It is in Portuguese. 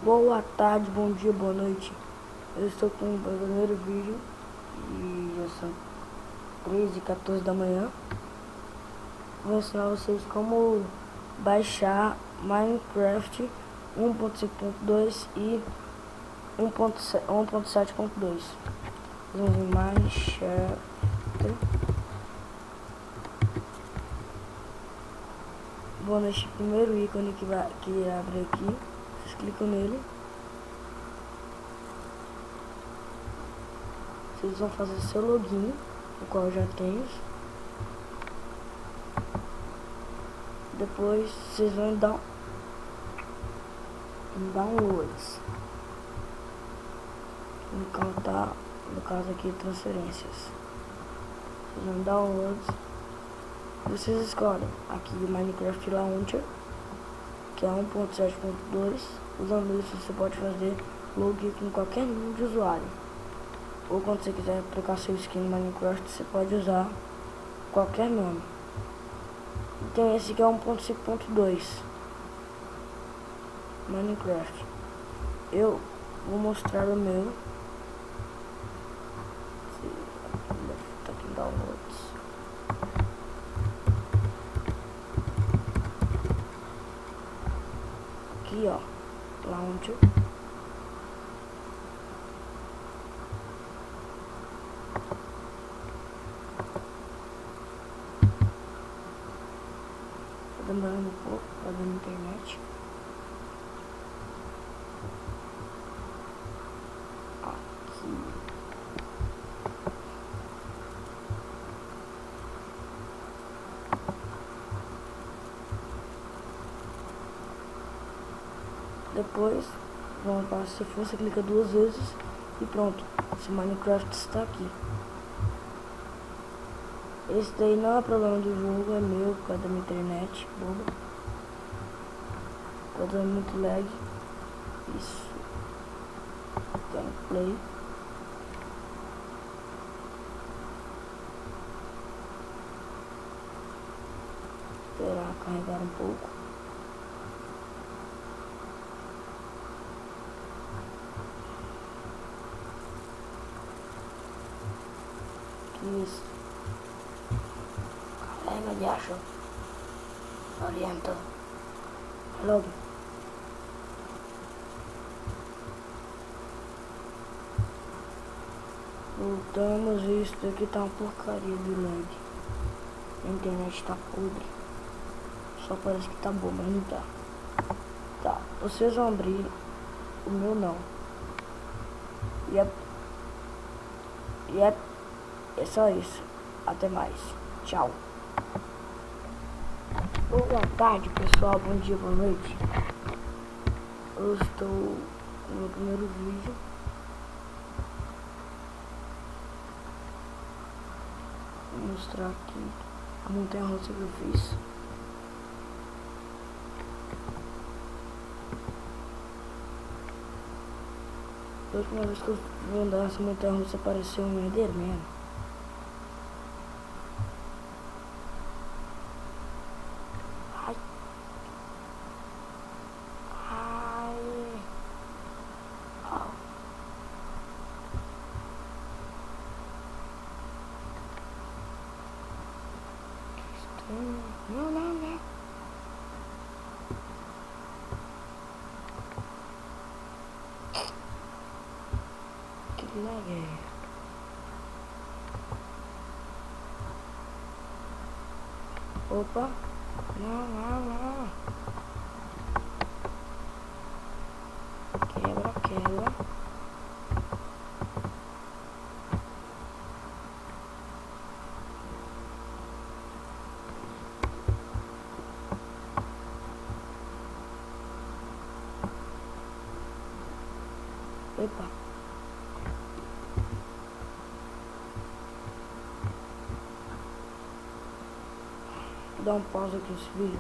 Boa tarde, bom dia, boa noite. Eu estou com o primeiro vídeo e já são 13h14 da manhã. Vou ensinar vocês como baixar Minecraft 1.5.2 e 1.7.2. Vamos em Minecraft. Vou neste primeiro ícone que abre aqui. Vocês clicam nele. Vocês vão fazer seu login, o qual eu já tenho. Depois vocês vão dar em downloads. No caso aqui, transferências. Vocês vão em downloads. Vocês escolhem aqui o Minecraft Launcher, que é 1.7.2. Usando isso você pode fazer login com qualquer número de usuário. Ou quando você quiser trocar seu skin no Minecraft, você pode usar qualquer nome. E tem esse que é 1.5.2 Minecraft. Eu vou mostrar o meu. Tá aqui em downloads. Aqui ó, Launcher. Tá demorando um pouco pra ver na internet. Aqui. Depois, vamos para se for, você clica duas vezes e pronto. Esse Minecraft está aqui. Esse daí não é problema do jogo, é meu, por causa da minha internet, boba. Tá dando muito lag. Isso. Gameplay. Esperar carregar um pouco. Isso. Carrega de acho. Orienta. Logo. Voltamos, isso daqui tá uma porcaria de lag. A internet tá podre. Só parece que tá bom, mas não tá. Tá, vocês vão abrir. O meu não. É só isso. Até mais. Tchau. Boa tarde, pessoal. Bom dia, boa noite. Eu estou no meu primeiro vídeo. Vou mostrar aqui a montanha-russa que eu fiz. A última vez que eu vou andar nessa montanha-russa apareceu um Enderman. Ai. Ai. Oh. Não. Que lag é? Opa. Não. Quebra. Epa. Vou dar um pause aqui nesse vídeo.